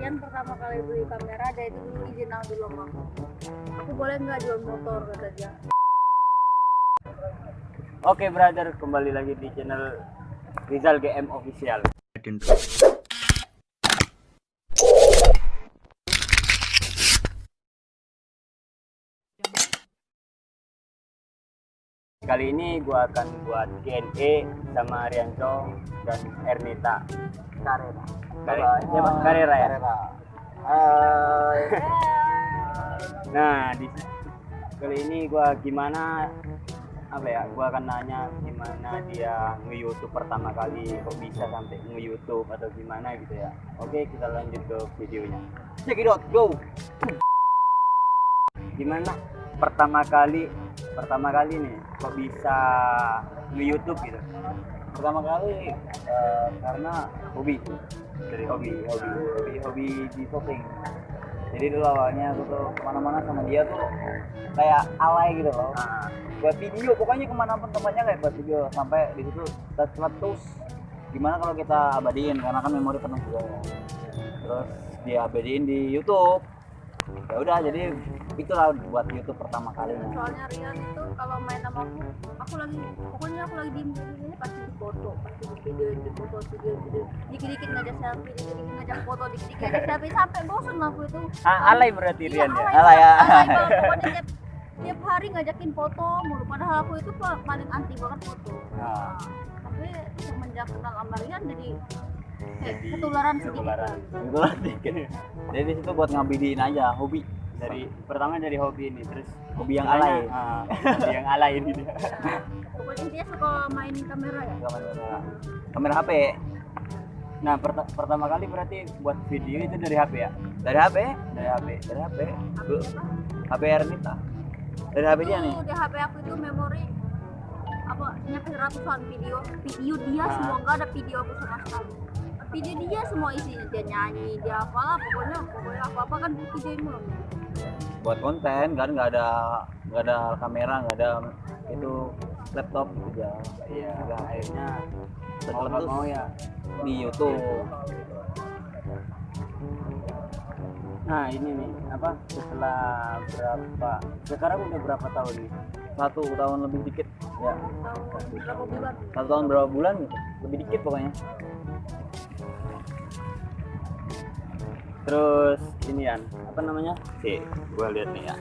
Rian pertama kali beli kamera, dia itu dulu izin dulu sama aku boleh nggak jual motor, kata dia. Oke brother, kembali lagi di channel Rizal GM Official. Kali ini gua akan buat Q&A sama Rianto dan Ernita. Karera ya. Nah, kali ini gua gimana gua akan nanya gimana dia nge-YouTube pertama kali, kok bisa sampai nge-YouTube atau gimana gitu ya. Oke, kita lanjut ke videonya. Check it out, go. Gimana pertama kali nih kok bisa nge-YouTube gitu? Pertama kali karena hobi di shopping. Jadi dulu awalnya aku tuh kemana-mana sama dia tuh kayak alay gitu loh. Buat video, pokoknya kemana pun tempatnya kayak buat video. Sampai di situ kita terus gimana kalau kita abadiin, karena kan memori penuh juga ya. Terus dia abadiin di YouTube. Ya udah, jadi itulah buat YouTube pertama kalinya. Soalnya Rian itu kalau main sama aku lagi diem ini pasti di foto, pasti di video, dikit-dikit ngajak selfie, dikit-dikit ngajak foto, dikit-dikit ngajak selfie, sampai bosan aku itu. Alay berarti Rian ya? Alay ya. Alay, pokoknya tiap hari ngajakin foto mulu, padahal aku itu paling anti banget foto. Tapi semenjak kenal sama Rian jadi ketularan sedikit. Jadi di situ buat ngabidiin aja, hobi. Pertama dari hobi ini, terus Hobi yang alay. Hobi yang alay ini dia. Pokoknya dia suka main kamera ya. Kamera HP. Nah, pertama kali berarti buat video itu dari HP ya? Dari HP. HP Ernita. Dari HP dia nih. Di HP aku itu memori apa nyampe ratusan video dia semua, nggak ada video aku sama sekali. Video dia semua isinya dia nyanyi, dia apalah, pokoknya apa kan videoin mulu. Buat konten kan, nggak ada kamera, nggak ada itu laptop gitu aja. Iya, akhirnya Terletus mau ya di YouTube. Nah ini nih setelah sekarang udah berapa tahun nih? 1 tahun lebih dikit ya. Berapa bulan? 1 tahun berapa bulan gitu, lebih dikit pokoknya. Terus inian gua lihat nih ya.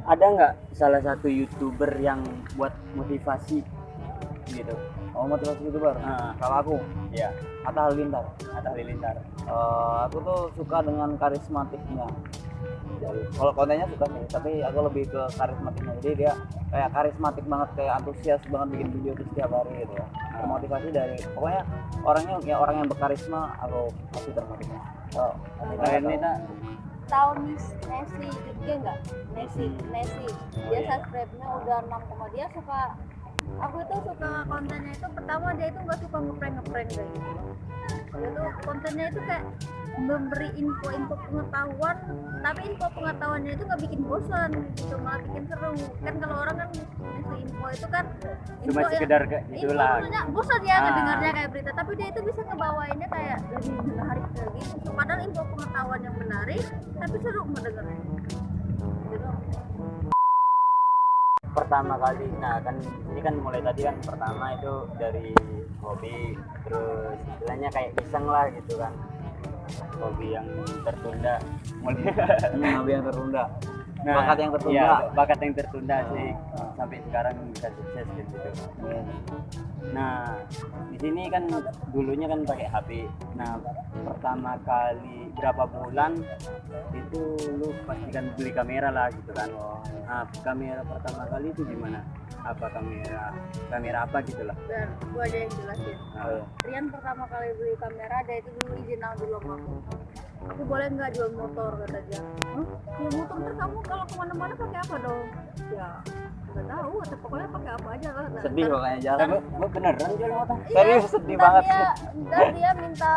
Ada nggak salah satu YouTuber yang buat motivasi gitu? Motivasi YouTuber. Kalau aku Ya, Atta Halilintar. Aku tuh suka dengan karismatiknya. Jadi, kalau kontennya suka sih, tapi aku lebih ke karismatiknya. Jadi dia kayak karismatik banget, kayak antusias banget bikin video tuh setiap hari gitu ya. Termotivasi dari pokoknya orang yang berkarisma, aku pasti termotivasi. Ernita Tahu Nessie juga nggak? Nessie dia subscribe-nya udah 6, dia suka. Aku itu suka kontennya itu, pertama dia itu nggak suka ngeprank kayak gitu. Dia tuh kontennya itu kayak memberi info pengetahuan, tapi info pengetahuannya itu nggak bikin bosan gitu, malah bikin seru. Kan kalau orang kan ngasih info itu kan cuma sekedar kayak gitulah. Maksudnya bosan ya ngedengarnya kayak berita, tapi dia itu bisa ngebawainnya kayak lebih menarik kayak gitu. Padahal info pengetahuan yang menarik, tapi seru mendengarnya. Gitu. Pertama kali, nah kan ini kan mulai tadi kan pertama itu dari hobi, terus istilahnya kayak iseng lah gitu kan, hobi yang tertunda Hobi yang tertunda. nah, Bakat yang tertunda. Iya, bakat yang tertunda sih sampai sekarang bisa sukses gitu. Nah di sini kan dulunya kan pakai HP. Nah pertama kali berapa bulan itu lu pastikan beli kamera lah gitu kan. Nah kamera pertama kali itu gimana? Apa kamera apa gitu lah? Biar gua aja yang jelasin. Nah, Rian pertama kali beli kamera, dia itu dulu izin dulu sama aku boleh nggak jual motor, kata dia. Ya motor ntar kamu kalau kemana-mana pakai apa dong? Ya nggak tahu atau pokoknya pakai apa aja lah. Sedih pokoknya jalan. Gue beneran jual motor. Serius sedih ntar banget. dia minta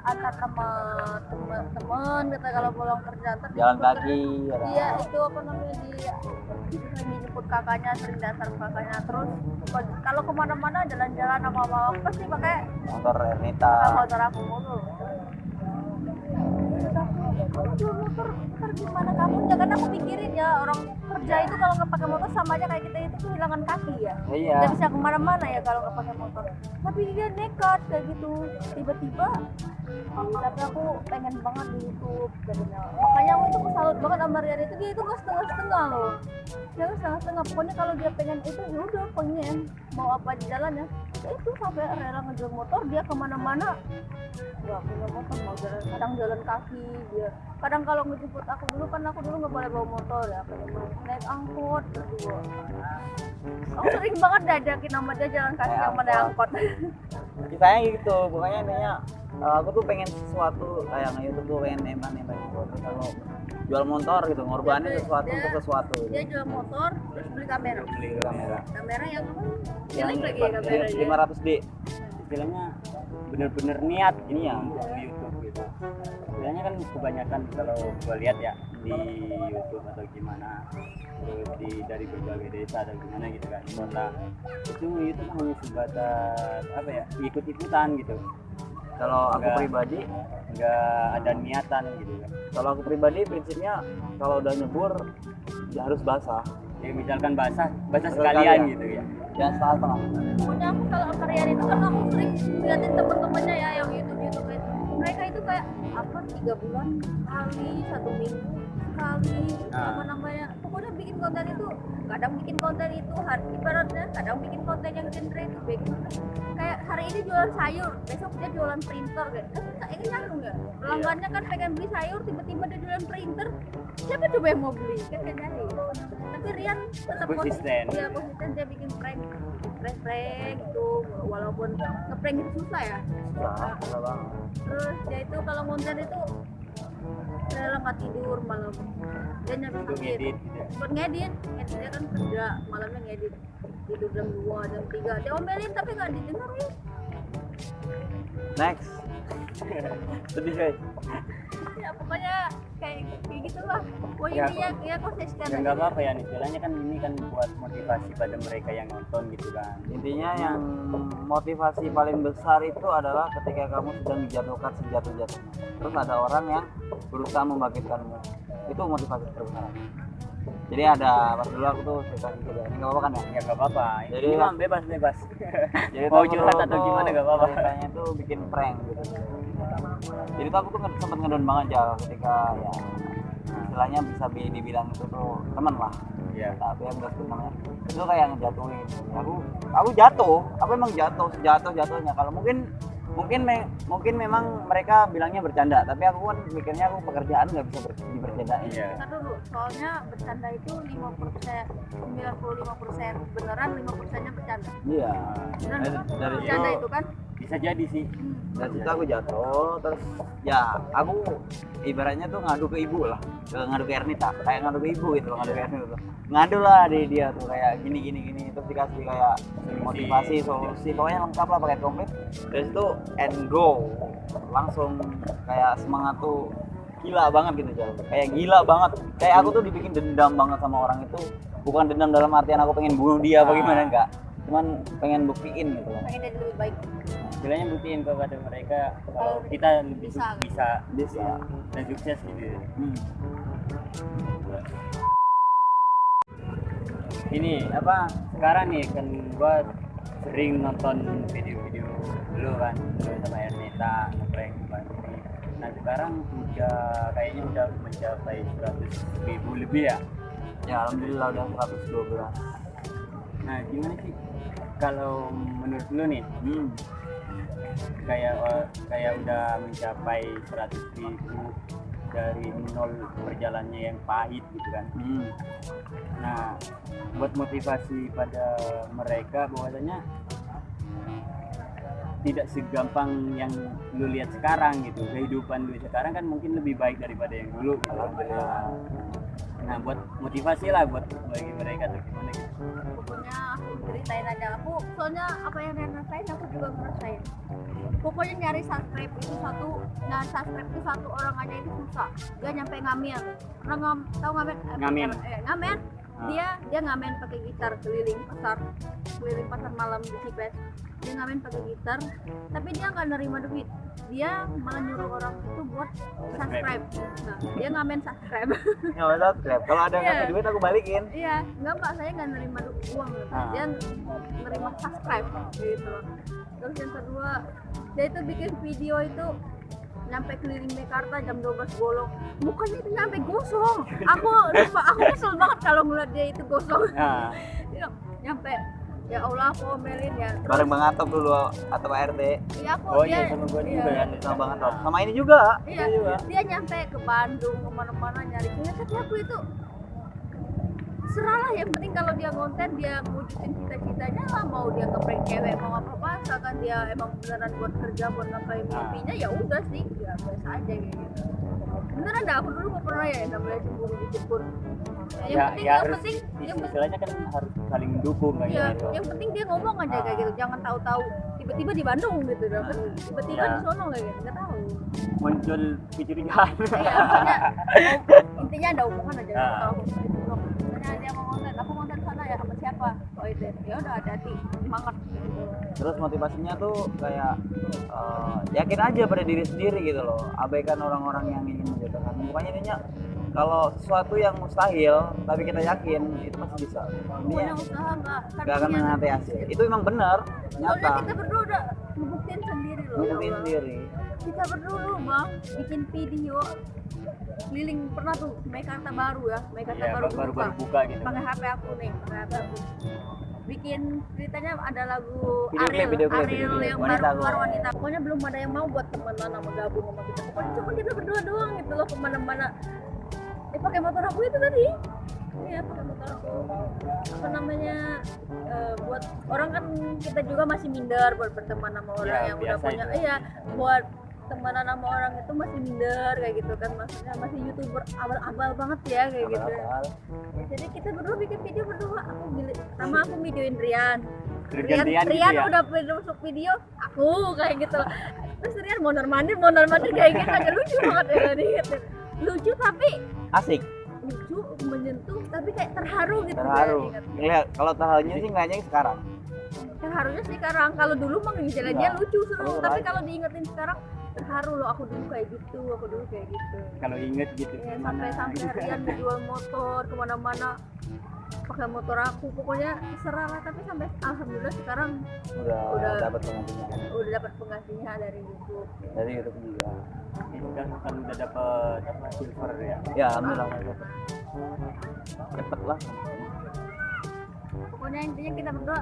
antar sama teman kata kalau pulang kerja ntar Jalan dijemput kaki. kerja. Iya itu apa namanya sering dijemput kakaknya, sering dasar kakaknya. Terus kalau kemana-mana jalan-jalan sama mama pasti pakai Motor Ernita. motor aku mulu. Kamu jual motor ntar gimana kamu? Ya kan aku pikirin ya orang kerja itu kalau nggak pakai motor sama aja kayak kita itu kehilangan kaki ya. Iya. Nggak bisa kemana-mana ya kalau nggak pakai motor. Tapi dia nekat kayak gitu tiba-tiba. Tapi aku pengen banget di YouTube jadinya. Makanya aku itu salut banget sama Rian itu dia itu nggak setengah-setengah loh. Dia nggak setengah-setengah. Pokoknya kalau dia pengen itu ya udah pengen mau apa di jalan ya. Itu sampai rela ngejual motor dia kemana-mana. Nggak punya motor mau jalan kadang jalan kaki dia. Kadang kalau ngejemput aku dulu kan aku dulu nggak boleh bawa motor ya. Naik angkot berdua. Aku sering banget diajakin sama dia jalan kaki sama naik angkot. Kisahnya gitu, pokoknya intinya aku tuh pengen sesuatu kayak nge-YouTube tuh pengen nembak sesuatu. Kalau jual motor gitu, ngorbanin sesuatu untuk sesuatu. Dia jual motor terus beli kamera. Beli kamera. Kamera yang apa? Yang Jelek lagi ya kameranya. 500D. Istilahnya bener-bener niat ini ya untuk di YouTube gitu. Istilahnya kan kebanyakan kalau gue lihat ya di YouTube atau gimana, terus dari berbagai desa atau gimana gitu kan, kota itu YouTube hanya sebatas apa ya, ikut-ikutan gitu. Kalau aku Enggak. pribadi, Nggak ada niatan gitu kan. kalau aku pribadi prinsipnya kalau udah nyebur ya harus basah. Ya misalkan basah Basah sekalian sekalian. gitu ya. Jangan setengah-setengah. Pokoknya aku kalau karya itu kan aku sering liatin temen-temennya ya yang YouTube itu. Mereka itu kayak apa 3 bulan kali, 1 minggu kali, Nah. apa namanya. Pokoknya bikin konten itu kadang bikin konten itu ibaratnya kadang bikin konten yang genre itu kayak hari ini jualan sayur, besok dia jualan printer kayak ini nyambung ya. Pelanggannya kan pengen beli sayur, tiba-tiba dia jualan printer. Siapa coba yang mau beli? Kan gak jadi. Tapi Rian tetap Konsisten. Dia konsisten, dia bikin prank gitu, walaupun ngeprank itu susah ya. Susah banget. Terus dia itu kalau konten itu rela nggak tidur malam, dia nyampe Untuk ngedit gitu. buat ngedit dia kan kerja malamnya ngedit, tidur jam 2 jam 3 dia omelin tapi nggak didengerin. Next. Sedih guys. Ya pokoknya kayak gitulah. Pokoknya Ya, intinya ya konsisten Ya aja. nggak apa-apa ya, istilahnya kan ini kan buat motivasi pada mereka yang nonton gitu kan. Intinya yang motivasi paling besar itu adalah ketika kamu sedang dijatuhkan sejatuh-jatuhnya. Terus ada orang yang berusaha membangkitkanmu. Itu motivasi terbesar. Jadi ada pas dulu aku tuh cerita gitu ya. Ini nggak apa-apa kan ya? Ya nggak apa-apa. Jadi Ini mah bebas. Jadi Mau tuh curhat aku atau gimana nggak apa-apa. ceritanya tuh bikin prank gitu. Jadi tuh aku tuh sempet ngedown banget Jal ketika ya istilahnya bisa dibilang itu tuh teman lah. Iya. Tapi yang enggak tuh namanya itu kayak ngejatuhin. Aku jatuh. Aku emang jatuhnya. Kalau mungkin memang mereka bilangnya bercanda, tapi aku kan mikirnya aku pekerjaan nggak bisa dibercandain. Iya. Ntar dulu, soalnya bercanda itu 5%, 95% beneran, 5%-nya bercanda. Iya. Beneran kan? Dari Bercanda situ- itu kan? Bisa jadi sih. Dari situ aku jatuh, terus ya aku ibaratnya tuh ngadu ke ibu lah, ngadu ke Ernita, kayak ngadu ke ibu gitu, ngadu ke Ernita tuh. Ngadu lah di dia tuh kayak gini, terus dikasih kayak motivasi, solusi, pokoknya lengkap lah pakai komplit. Dari situ and go, langsung kayak semangat tuh gila banget gitu Jal. Kayak gila banget, kayak aku tuh dibikin dendam banget sama orang itu. Bukan dendam dalam artian aku pengen bunuh dia apa gimana, enggak, cuman pengen buktiin gitu. Pengen jadi lebih baik. Istilahnya buktiin kepada mereka kalau kita lebih Bisa. bisa dan sukses gitu. Ini apa sekarang nih kan gua sering nonton video-video dulu kan dulu sama Ernita ngeprank ini. Nah sekarang kayaknya udah mencapai 100.000 lebih ya. Ya alhamdulillah udah 112. Nah gimana sih kalau menurut lu nih kayak udah mencapai 100.000 dari nol perjalanannya yang pahit gitu kan. Nah buat motivasi pada mereka bahwasanya tidak segampang yang lu lihat sekarang gitu. Kehidupan lu sekarang kan mungkin lebih baik daripada yang dulu. Alhamdulillah. Nah, buat motivasi lah buat bagi mereka tuh gimana gitu. Pokoknya aku ceritain aja, aku soalnya apa yang Rian rasain aku juga ngerasain. Pokoknya nyari subscribe itu satu orang aja itu susah. Dia nyampe ngamen. Pernah tahu ngamen? Ngamen. Ngamen. Dia ngamen pakai gitar keliling pasar malam di Cipes. Dia ngamen pakai gitar, tapi dia nggak nerima duit. Dia malah nyuruh orang itu buat subscribe. Nah, dia ngamen subscribe. Nggak mau subscribe. Kalau ada yang ngasih duit aku balikin. Iya, enggak Pak, saya nggak nerima uang gitu. Dia nerima subscribe gitu. Terus yang kedua, dia itu bikin video itu nyampe keliling Mekarta jam 12 bolong. Mukanya itu nyampe gosong. Aku kesel banget kalau ngeliat dia itu gosong. Dia nyampe, ya Allah aku omelin ya. Bareng Bang Atop dulu atau Pak RT. Iya aku Iya sama gue juga kan. Sama Bang Atop. Sama ini juga. Iya, dia nyampe ke Bandung kemana-mana nyari kuliah, tapi aku itu serah lah, yang penting kalau dia konten dia wujudin cita-citanya lah, mau dia ngeprank cewek mau apa-apa, asalkan dia emang beneran buat kerja buat ngapain mimpinya ya udah sih, ya biasa aja gitu. Beneran dah, aku dulu gak pernah ya namanya cemburu dijemput. Yang penting istilahnya kan harus saling dukung kayak ya, gitu. yang penting dia ngomong aja kayak gitu, jangan tahu-tahu tiba-tiba di Bandung gitu kan, tiba-tiba di sono kayak gitu, nggak tahu. Muncul kecurigaan. Iya, intinya ada hubungan aja. Tahu misalnya dia mau konten, aku konten sana ya sama siapa? Oh itu, ya udah hati-hati, semangat. Terus motivasinya tuh kayak yakin aja pada diri sendiri gitu loh, abaikan orang-orang yang ingin menjatuhkan. Pokoknya intinya kalau sesuatu yang mustahil tapi kita yakin itu pasti bisa. Punya usaha nggak akan menanti hasil. Itu emang benar, nyata. Soalnya kita berdua udah ngebuktiin sendiri loh. Ngebuktiin sendiri. Kita berdua loh bang, bikin video keliling, pernah tuh Mekarta baru ya, Mekarta baru buka gitu. Pakai HP aku nih, pakai HP aku. Bikin ceritanya ada lagu Video klip, yang wanita baru keluar wanita. Pokoknya belum ada yang mau buat temenan sama gabung sama kita. Pokoknya cuma kita berdua doang gitu loh, kemana-mana. Pakai motor aku itu tadi. Iya, pakai motor aku. Apa namanya? Buat orang kan kita juga masih minder buat berteman sama orang yang udah punya. Itu. Iya, buat temenan sama orang itu masih minder kayak gitu kan, maksudnya masih YouTuber abal-abal banget ya kayak gitu. Jadi kita berdua bikin video berdua, aku videoin Rian Rian gitu ya? Udah masuk video aku kayak gitu. Terus Rian mondar mandir kayak gitu aja, lucu banget ya gitu. Lucu tapi asik, lucu, menyentuh, tapi kayak terharu gitu. Terharu. Ngelihat kalau terharunya sih ngeliatnya sekarang. Terharunya sekarang, kalau dulu mah jalan-jalan lucu seru, tapi kalau diingetin sekarang terharu loh, aku dulu kayak gitu. Kalau inget gitu Ya, gimana sampai Rian jual motor kemana-mana pakai motor aku, pokoknya serah lah. Tapi sampai alhamdulillah sekarang udah dapat penggantinya. Udah dapat penggantinya dari YouTube. Dari YouTube juga. itu kan udah dapat apa silver ya. Ya alhamdulillah cepet lah. Pokoknya intinya kita berdua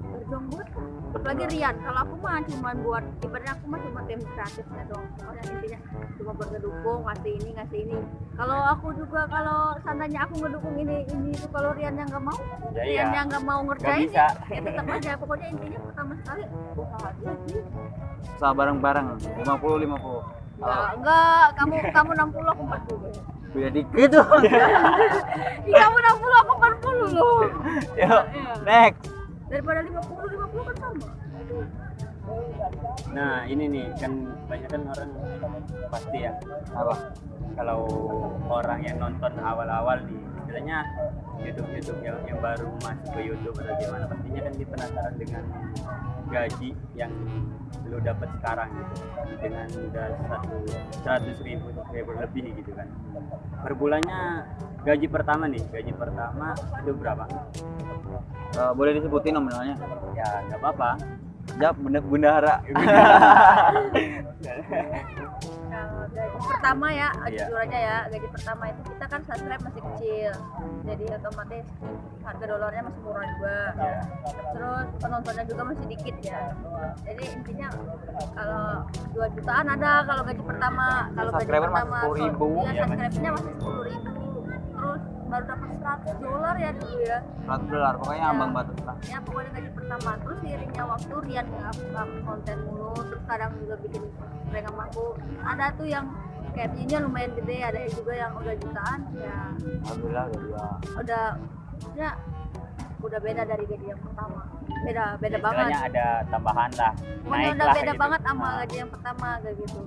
berjuang buat, apalagi Rian. Kalau aku mah cuma buat, ibaratnya aku mah cuma tim kreatifnya doang. Pokoknya intinya cuma buat ngedukung, ngasih ini. Kalau aku juga, kalau seandainya aku ngedukung ini itu, kalau Rian yang nggak mau, Ya, Rian yang nggak mau ngerjain, bisa. ya tetap aja. Pokoknya intinya pertama sekali usaha aja sih. Usaha bareng-bareng 50-50. Enggak, kamu 60 aku 40. Beda dikit tuh. Kamu 60 aku 40 loh. Yuk, next. Daripada 50 kan sama. Nah ini nih kan banyak kan orang pasti ya, Apa? kalau orang yang nonton awal-awal nih istilahnya YouTube yang baru masuk ke YouTube atau gimana, pastinya kan dia penasaran dengan gaji yang lu dapat sekarang gitu, dengan udah 100.000 subscriber lebih gitu kan per bulannya. Gaji pertama itu berapa? Boleh disebutin nominalnya? Ya nggak apa-apa. Jawab bendahara. Kalau gaji pertama ya, Iya. jujur aja ya, gaji pertama itu kita kan subscribe masih kecil, jadi otomatis harga dolarnya masih murah juga. Ya. Terus penontonnya juga masih dikit ya. Jadi intinya kalau 2 jutaan ada kalau gaji pertama. Kalau gaji Subscriber masih pertama 10.000. ya, subscribe-nya masih 10.000. Terus baru dapat $100 ya dulu ya. $100 pokoknya Ya. ambang batas lah. Ya pokoknya gaji pertama. Terus seiringnya waktu Rian nge-up konten mulu, terus kadang juga bikin prank sama aku. Ada tuh yang kayak view-nya lumayan gede, ada juga yang udah jutaan. Ya Alhamdulillah udah ya udah beda dari gaji yang pertama. Beda banget. Istilahnya ada tambahan lah, Pokoknya naik udah lah beda gitu. banget sama Nah, gaji yang pertama kayak gitu.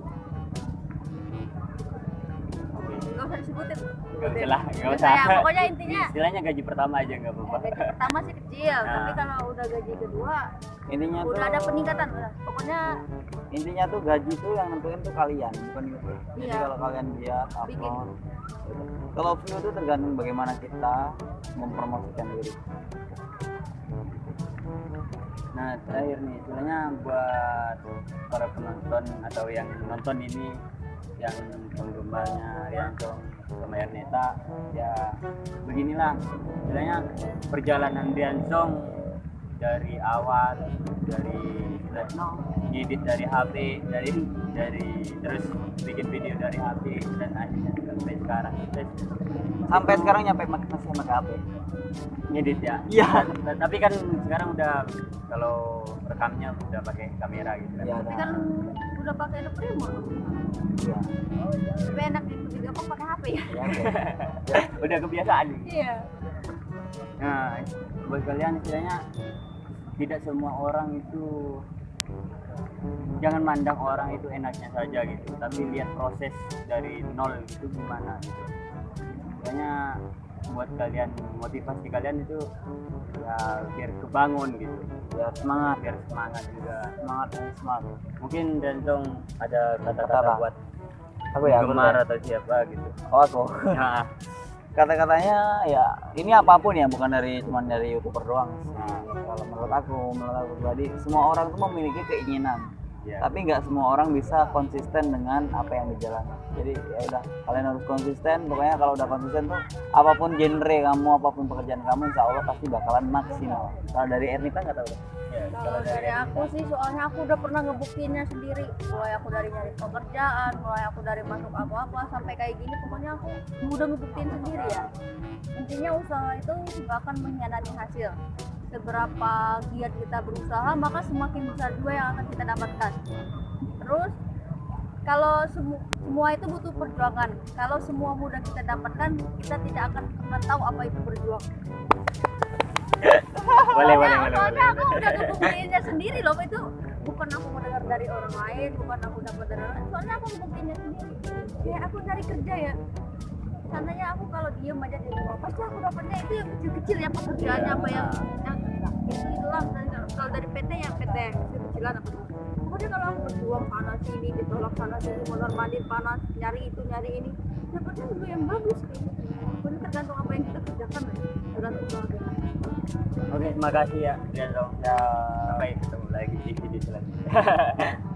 oke. Gak usah disebutin. Nggak usah lah, nggak Nggak usah. usah ya, pokoknya intinya Istilahnya gaji pertama aja nggak apa-apa. gaji pertama sih kecil, Nah. tapi kalau udah gaji kedua intinya udah tuh ada peningkatan udah. Pokoknya intinya tuh gaji tuh yang nentuin tuh kalian, bukan YouTube. Jadi Iya. kalau kalian lihat Bikin. upload gitu. Kalau view itu tergantung bagaimana kita mempromosikan diri. Nah terakhir nih, istilahnya buat para penonton atau yang nonton ini, yang penggemarnya Riansong sama Erneta, ya beginilah istilahnya perjalanan Riansong dari awal, dari ngedit dari HP, dari terus bikin video dari HP dan akhirnya sampai sekarang Sampai sekarang nyampe masih pakai HP. ngedit ya. Iya. Tapi kan sekarang udah kalau rekamnya udah pakai kamera gitu kan. Iya, tapi kan udah pakai Adobe Premiere. Iya. Tapi enak itu juga kok pakai HP ya. Iya, oke. Udah kebiasaan. Iya. Nah, buat kalian istilahnya tidak semua orang itu, jangan mandang orang itu enaknya saja gitu, tapi lihat proses dari nol itu gimana gitu. Istilahnya buat kalian, motivasi kalian itu ya biar kebangun gitu, Biar semangat, biar semangat juga. semangat. Mungkin Dantong ada Kata-kata. kata-kata buat Aku ya, aku gemar ya. atau siapa gitu. Oh, aku. Nah, Kata-katanya ya ini apapun ya, bukan cuman dari YouTuber doang. Nah, kalau menurut aku pribadi, semua orang tuh memiliki keinginan. ya. Tapi nggak semua orang bisa konsisten dengan apa yang dijalani. Jadi ya udah, kalian harus konsisten. Pokoknya kalau udah konsisten tuh apapun genre kamu, apapun pekerjaan kamu, insya Allah pasti bakalan maksimal. Kalau dari Ernita nggak tahu. Ya, Kalau dari aku sih, soalnya aku udah pernah ngebuktiinnya sendiri. Mulai aku dari nyari pekerjaan, mulai aku dari masuk apa-apa sampai kayak gini, pokoknya aku udah ngebuktiin sendiri ya. Intinya usaha itu nggak akan mengkhianati hasil. Seberapa giat kita berusaha, maka semakin besar juga yang akan kita dapatkan. Terus kalau semua itu butuh perjuangan. Kalau semua mudah kita dapatkan, kita tidak akan pernah tahu apa itu berjuang. boleh. Soalnya aku udah ngebuktiinnya sendiri loh, itu bukan aku mendengar dari orang lain, bukan aku dapat dari orang lain, soalnya aku ngebuktiinnya sendiri. Ya aku cari kerja ya, seandainya aku kalau diem aja di rumah, pasti aku dapatnya itu yang kecil-kecil ya, pekerjaannya apa yang itu lah. Kalau dari PT ya PT kecil-kecilan apa tuh. Pokoknya kalau aku berjuang panas sini, ditolak sana sini, mondar mandir panas, nyari itu nyari ini, dapatnya juga yang bagus kayak gitu. Pokoknya tergantung apa yang kita kerjakan ya, tergantung keluarga. Oke, terima kasih ya Dantong. Ya, sampai ketemu lagi di video selanjutnya.